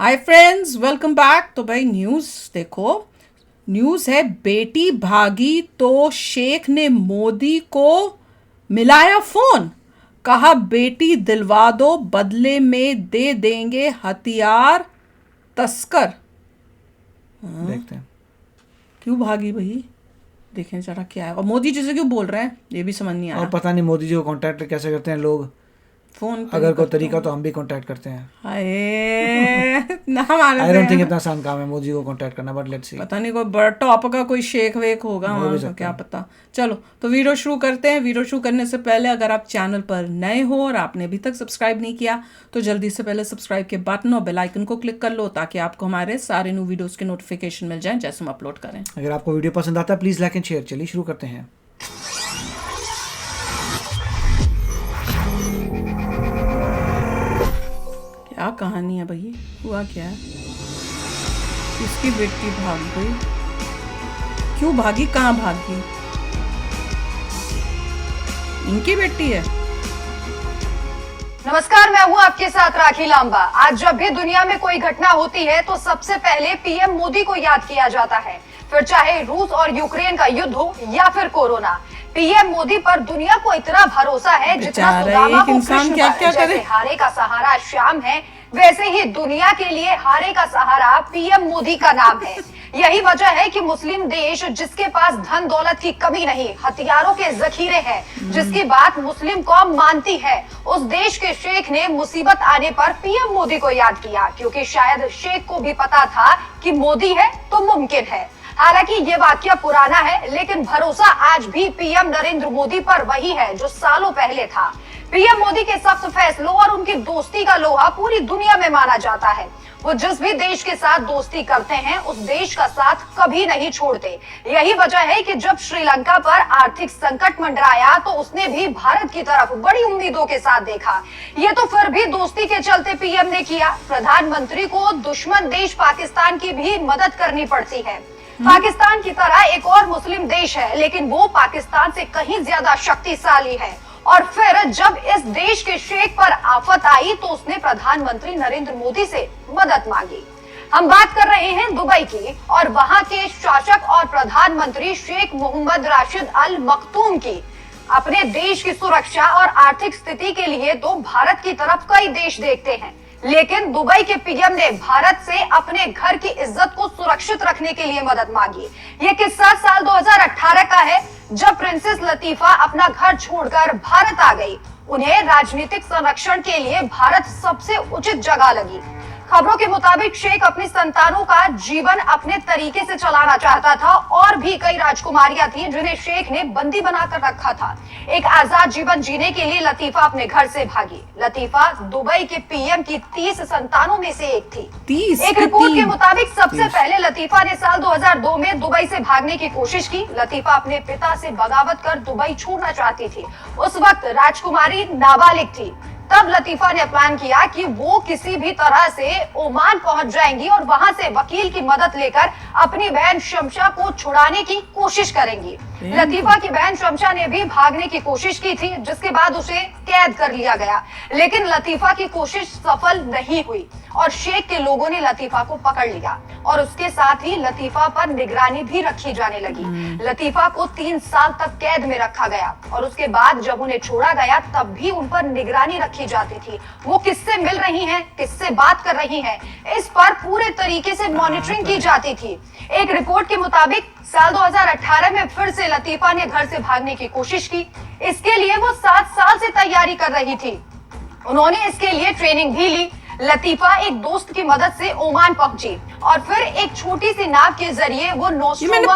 Hi friends, welcome back. तो भाई news देखो, न्यूज़ है बेटी भागी तो शेख ने मोदी को मिलाया फोन, कहा बेटी दिलवा दो बदले में दे देंगे हथियार तस्कर। देखते हैं। क्यों भागी भाई? देखें जरा क्या है, और मोदी जी से क्यों बोल रहे हैं ये भी समझ नहीं और आया। पता नहीं मोदी जी को कांटेक्ट कैसे करते हैं लोग। फोन पे अगर कोई करते तरीका तो होंगे। हम भी कांटेक्ट करते हैं। हाय ना हमारे आई से डोंट थिंक इतना आसान काम है मोदी जी को कांटेक्ट करना, बट लेट्स सी। पता नहीं कोई बड़ा टॉप का कोई शेख वेक होगा हो भी वहाँ का, सकता क्या है। पता। चलो तो वीडियो शुरू करते हैं। वीडियो शुरू करने से पहले अगर आप चैनल पर नए हो और आपने अभी तक सब्सक्राइब नहीं किया तो जल्दी से पहले सब्सक्राइब के बटन और बेल आइकन को क्लिक कर लो ताकि आपको हमारे सारे न्यू वीडियोस के नोटिफिकेशन मिल जाएं जैसे हम अपलोड करें। अगर आपको वीडियो पसंद आता है प्लीज़ लाइक एंड शेयर। चलिए शुरू करते हैं। क्या कहानी है भाई? हुआ क्या है? किसकी बेटी भाग गई? क्यों भागी? कहाँ भागी? इनकी बेटी है। नमस्कार, मैं हूं आपके साथ राखी लांबा। आज जब भी दुनिया में कोई घटना होती है तो सबसे पहले पीएम मोदी को याद किया जाता है, फिर चाहे रूस और यूक्रेन का युद्ध हो या फिर कोरोना। पीएम मोदी पर दुनिया को इतना भरोसा है जितना सुदामा को कृष्ण पर। जैसे हारे का सहारा श्याम है, वैसे ही दुनिया के लिए हारे का सहारा पीएम मोदी का नाम है। यही वजह है कि मुस्लिम देश जिसके पास धन दौलत की कमी नहीं, हथियारों के जखीरे हैं, जिसकी बात मुस्लिम कौम मानती है, उस देश के शेख ने मुसीबत आने पर पीएम मोदी को याद किया, क्योंकि शायद शेख को भी पता था कि मोदी है तो मुमकिन है। हालांकि ये वाकया पुराना है, लेकिन भरोसा आज भी पीएम नरेंद्र मोदी पर वही है जो सालों पहले था। पीएम मोदी के सख्त फैसलों और उनकी दोस्ती का लोहा पूरी दुनिया में माना जाता है। वो जिस भी देश के साथ दोस्ती करते हैं उस देश का साथ कभी नहीं छोड़ते। यही वजह है कि जब श्रीलंका पर आर्थिक संकट मंडराया तो उसने भी भारत की तरफ बड़ी उम्मीदों के साथ देखा। ये तो फिर भी दोस्ती के चलते पीएम ने किया। प्रधानमंत्री को दुश्मन देश पाकिस्तान की भी मदद करनी पड़ती है। पाकिस्तान की तरह एक और मुस्लिम देश है, लेकिन वो पाकिस्तान से कहीं ज्यादा शक्तिशाली है। और फिर जब इस देश के शेख पर आफत आई तो उसने प्रधानमंत्री नरेंद्र मोदी से मदद मांगी। हम बात कर रहे हैं दुबई की और वहां के शासक और प्रधानमंत्री शेख मोहम्मद राशिद अल मखतूम की। अपने देश की सुरक्षा और आर्थिक स्थिति के लिए तो भारत की तरफ कई देश देखते हैं, लेकिन दुबई के पीएम ने भारत से अपने घर की इज्जत को सुरक्षित रखने के लिए मदद मांगी। ये किस्सा साल 2018 का है, जब प्रिंसेस लतीफा अपना घर छोड़कर भारत आ गई। उन्हें राजनीतिक संरक्षण के लिए भारत सबसे उचित जगह लगी। खबरों के मुताबिक शेख अपनी संतानों का जीवन अपने तरीके से चलाना चाहता था और भी कई राजकुमारियां थी जिन्हें शेख ने बंदी बनाकर रखा था। एक आजाद जीवन जीने के लिए लतीफा अपने घर से भागी। लतीफा दुबई के पीएम की 30 संतानों में से एक थी। 30 एक रिपोर्ट के मुताबिक सबसे पहले लतीफा ने साल 2002 में दुबई से भागने की कोशिश की। लतीफा अपने पिता से बगावत कर दुबई छोड़ना चाहती थी। उस वक्त राजकुमारी नाबालिग थी। तब लतीफा ने प्लान किया कि वो किसी भी तरह से ओमान पहुंच जाएंगी और वहां से वकील की मदद लेकर अपनी बहन शमशा को छुड़ाने की कोशिश करेंगी। लतीफा की बहन शमशा ने भी भागने की कोशिश की थी, जिसके बाद उसे कैद कर लिया गया, लेकिन लतीफा की कोशिश सफल नहीं हुई और शेख के लोगों ने लतीफा को पकड़ लिया और उसके साथ ही लतीफा पर निगरानी भी रखी जाने लगी। लतीफा को 3 साल तक कैद में रखा गया और उसके बाद जब उन्हें छोड़ा गया तब भी उन पर निगरानी रखी जाती थी। वो किससे मिल रही हैं, किससे बात कर रही हैं, इस पर पूरे तरीके से मॉनिटरिंग की जाती थी। एक रिपोर्ट के मुताबिक साल 2018 में फिर से लतीफा ने घर से भागने की कोशिश की। इसके लिए वो 7 साल से तैयारी कर रही थी। उन्होंने इसके लिए ट्रेनिंग भी ली। लतीफा एक दोस्त की मदद से ओमान पहुंची और फिर एक छोटी सी नाव के जरिए वो नोस्ट्रोमा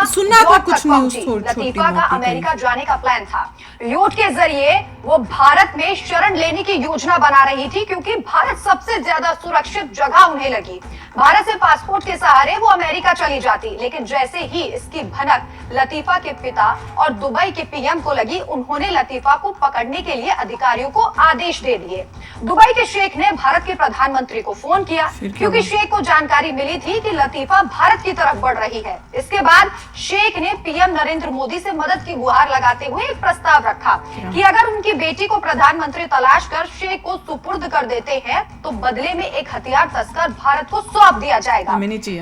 तक पहुंची। लतीफा का अमेरिका जाने का प्लान था। योट के जरिए वो भारत में शरण लेने की योजना बना रही थी, क्योंकि भारत सबसे ज्यादा सुरक्षित जगह उन्हें लगी। भारत से पासपोर्ट के सहारे वो अमेरिका चली जाती, लेकिन जैसे ही इसकी भनक लतीफा के पिता और दुबई के पीएम को लगी, उन्होंने लतीफा को पकड़ने के लिए अधिकारियों को आदेश दे दिए। दुबई के शेख ने भारत के प्रधान प्रधानमंत्री को फोन किया, क्योंकि शेख को जानकारी मिली थी कि लतीफा भारत की तरफ बढ़ रही है। इसके बाद शेख ने पीएम नरेंद्र मोदी से मदद की गुहार लगाते हुए एक प्रस्ताव रखा कि अगर उनकी बेटी को प्रधानमंत्री तलाश कर शेख को सुपुर्द कर देते हैं तो बदले में एक हथियार तस्कर भारत को सौंप दिया जाएगा।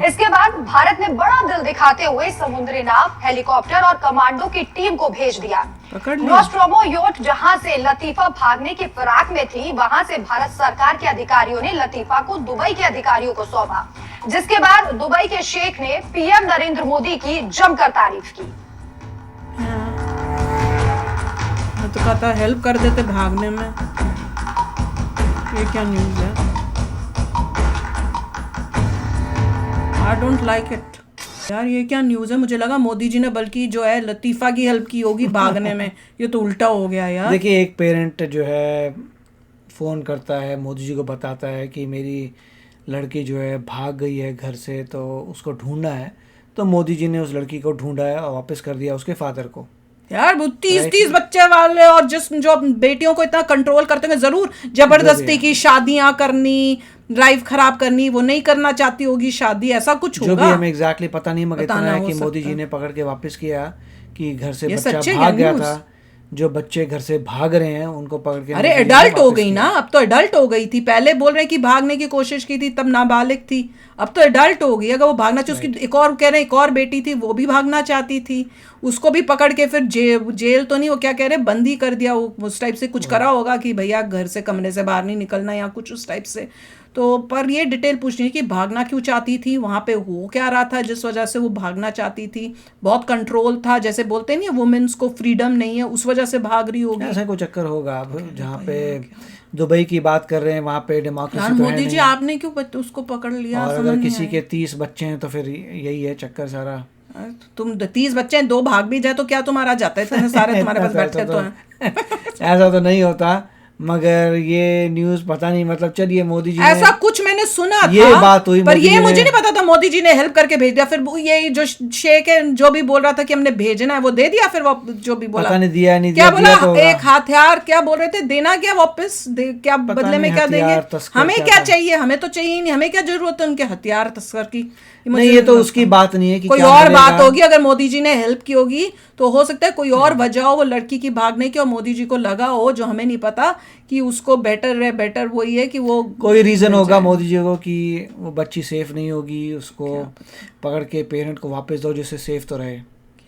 इसके बाद भारत ने बड़ा दिल दिखाते हुए समुद्री नाव, हेलीकॉप्टर और कमांडो की टीम को भेज दिया। नोस्ट्रोमो योट जहां से लतीफा भागने की फिराक में थी, वहां से भारत सरकार के अधिकारियों ने लतीफा को दुबई के अधिकारियों को सौंपा, जिसके बाद दुबई के शेख ने पीएम नरेंद्र मोदी की जमकर तारीफ की। तो कहता हेल्प कर देते भागने में। ये क्या न्यूज़ है? आई डोंट लाइक इट यार। ये क्या न्यूज़ है? मुझे लगा मोदी जी ने बल्कि जो है लतीफा की हेल्प की होगी भागने में। ये तो उल्टा हो गया यार। देखिए, एक पेरेंट जो है फ़ोन करता है, मोदी जी को बताता है कि मेरी लड़की जो है भाग गई है घर से, तो उसको ढूंढना है। तो मोदी जी ने उस लड़की को ढूंढा है और वापस कर दिया उसके फादर को। यार 30 बच्चे वाले और जो बेटियों को इतना कंट्रोल करते हैं, जरूर जबरदस्ती की शादियां करनी, लाइफ खराब करनी, वो नहीं करना चाहती होगी शादी, ऐसा कुछ होगा। जो भी हमें एग्जैक्टली पता नहीं, मगर इतना है कि मोदी जी ने पकड़ के वापस किया कि घर से बच्चा भाग गया था। जो बच्चे घर से भाग रहे हैं उनको पकड़ के, अरे एडल्ट हो गई ना, अब तो एडल्ट हो गई थी। पहले बोल रहे हैं कि भागने की कोशिश की थी तब नाबालिग थी, अब तो एडल्ट हो गई। अगर वो भागना चाहती, उसकी एक और कह रहे हैं एक और बेटी थी, वो भी भागना चाहती थी, उसको भी पकड़ के फिर जेल तो नहीं, वो क्या कह रहे, बंदी कर दिया। उस टाइप से कुछ करा होगा कि भैया घर से कमरे से बाहर नहीं निकलना या कुछ उस टाइप से। तो पर ये डिटेल पूछनी है कि भागना क्यों चाहती थी, वहाँ पे हो क्या रहा था जिस वजह से वो भागना चाहती थी। बहुत कंट्रोल था, जैसे बोलते नहीं है वुमेन्स को फ्रीडम नहीं है, उस वजह से भाग रही होगी। ऐसा कोई चक्कर होगा। अब जहाँ पे दुबई की बात कर रहे हैं, वहाँ पे डेमोक्रेसी तो मोदी जी आपने क्यों उसको पकड़ लिया? और अगर किसी के 30 बच्चे हैं तो फिर यही है चक्कर सारा। तुम 30 बच्चे हैं, 2 भाग भी जाए तो क्या तुम्हारा जाता है? इतने सारे तुम्हारे पास बैठे तो हैं। ऐसा तो नहीं होता, मगर ये न्यूज़ पता नहीं, मतलब चलिए मोदी जी ऐसा कुछ मैंने सुना ये था, बात हुई, पर ये मुझे नहीं पता था मोदी जी ने हेल्प करके भेज दिया। फिर ये जो शेख है जो भी बोल रहा था कि हमने भेजना है वो दे दिया, फिर वो जो भी बोला पता नहीं दिया नहीं क्या दिया, बोला एक हथियार क्या बोल रहे थे, देना क्या वापस क्या बदले में क्या देंगे? हमें क्या चाहिए? हमें तो चाहिए ही नहीं, हमें क्या जरूरत है उनके हथियार तस्कर की? नहीं, ये तो उसकी बात नहीं है कि कोई और बात होगी। अगर मोदी जी ने हेल्प की होगी तो हो सकता है कोई और वजह हो वो लड़की की भागने की, और मोदी जी को लगा हो जो हमें नहीं पता कि उसको बेटर वही है कि वो कोई रीजन होगा मोदी जी को कि वो बच्ची सेफ नहीं होगी, उसको पकड़ के पेरेंट को वापस दो जिससे सेफ तो रहे।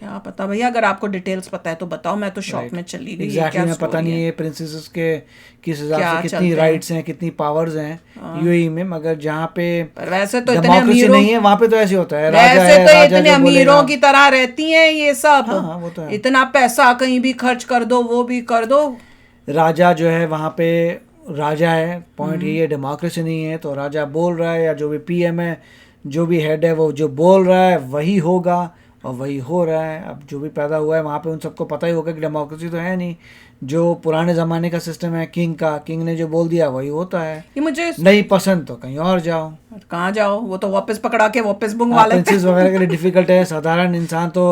क्या पता भैया, अगर आपको डिटेल्स पता है तो बताओ। मैं तो शॉक में चली गई। एग्जैक्टली मैं पता नहीं है प्रिंसेस के किस हिसाब से कितनी राइट्स हैं, कितनी पावर्स हैं यूएई में, मगर जहाँ पे वैसे तो इतने अमीरों नहीं है वहाँ पे तो ऐसे होता है। वैसे तो इतने अमीरों की तरह रहती हैं ये सब। वो तो है। इतना पैसा कहीं भी खर्च कर दो, वो भी कर दो। राजा जो है वहाँ पे राजा है, पॉइंट ये है, डेमोक्रेसी नहीं है। तो राजा बोल रहा है या जो भी पीएम है, जो भी हेड है, वो जो बोल रहा है वही होगा और वही हो रहा है। अब जो भी पैदा हुआ है वहाँ पे उन सबको पता ही होगा कि डेमोक्रेसी तो है नहीं। जो पुराने ज़माने का सिस्टम है किंग ने जो बोल दिया वही होता है। ये मुझे नहीं पसंद तो कहीं और जाओ। कहाँ जाओ? वो तो वापस पकड़ा के वापस बुंगवा लेते हैं। प्रिंसेस वगैरह के लिए डिफिकल्ट है, साधारण इंसान तो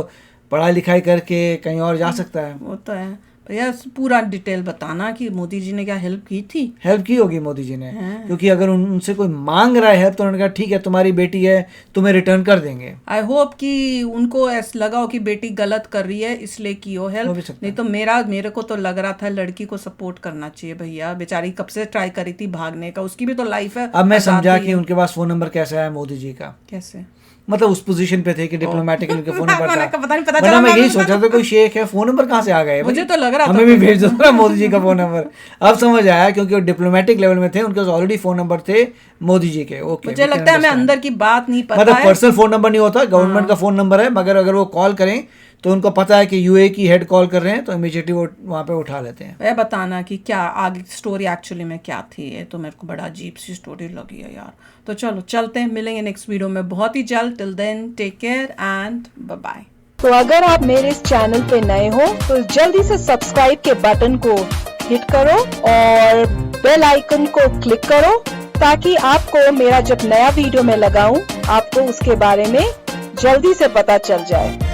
पढ़ाई लिखाई करके कहीं और जा सकता है। वो तो है भैया, पूरा डिटेल बताना कि मोदी जी ने क्या हेल्प की थी। हेल्प की होगी मोदी जी ने, क्योंकि अगर उनसे कोई मांग रहा है हेल्प तो उन्होंने कहा ठीक है तुम्हारी बेटी है, तुम्हें रिटर्न कर देंगे। आई होप कि उनको ऐसा लगा हो कि बेटी गलत कर रही है इसलिए की हो हेल्प। नहीं तो मेरे को तो लग रहा था लड़की को सपोर्ट करना चाहिए भैया। बेचारी कब से ट्राई करी थी भागने का, उसकी भी तो लाइफ है। अब मैं समझा कि उनके पास फोन नंबर कैसे आया मोदी जी का। कैसे मतलब उस पोजीशन पे थे कि डिप्लोमेटिक उनके फोन नंबर था। पता नहीं पता चला। मैं यही सोचा था कोई शेख है, फोन नंबर कहाँ से आ गए? मुझे तो लग रहा था हमें भी भेज दो ना मोदी जी का फोन नंबर। अब समझ आया क्योंकि वो डिप्लोमेटिक लेवल में थे, उनके पास ऑलरेडी फोन नंबर थे मोदी जी के। ओके, मुझे लगता है हमें अंदर की बात नहीं पता, मतलब पर्सनल फोन नंबर नहीं होता, गवर्नमेंट का फोन नंबर है, मगर अगर वो कॉल करें तो उनको पता है कि यूए की हेड कॉल कर रहे हैं तो इमीडिएटली वो वहाँ पे उठा लेते हैं। वह बताना कि क्या आगे स्टोरी एक्चुअली में क्या थी। ये तो मेरे को बड़ा अजीब सी स्टोरी लगी है यार। तो चलो चलते हैं, मिलेंगे नेक्स्ट वीडियो में बहुत ही जल्द। Till then take care and bye bye. तो अगर आप मेरे इस चैनल पे नए हो तो जल्दी से सब्सक्राइब के बटन को हिट करो और बेल आइकन को क्लिक करो ताकि आपको मेरा जब नया वीडियो मैं लगाऊं आपको उसके बारे में जल्दी से पता चल जाए।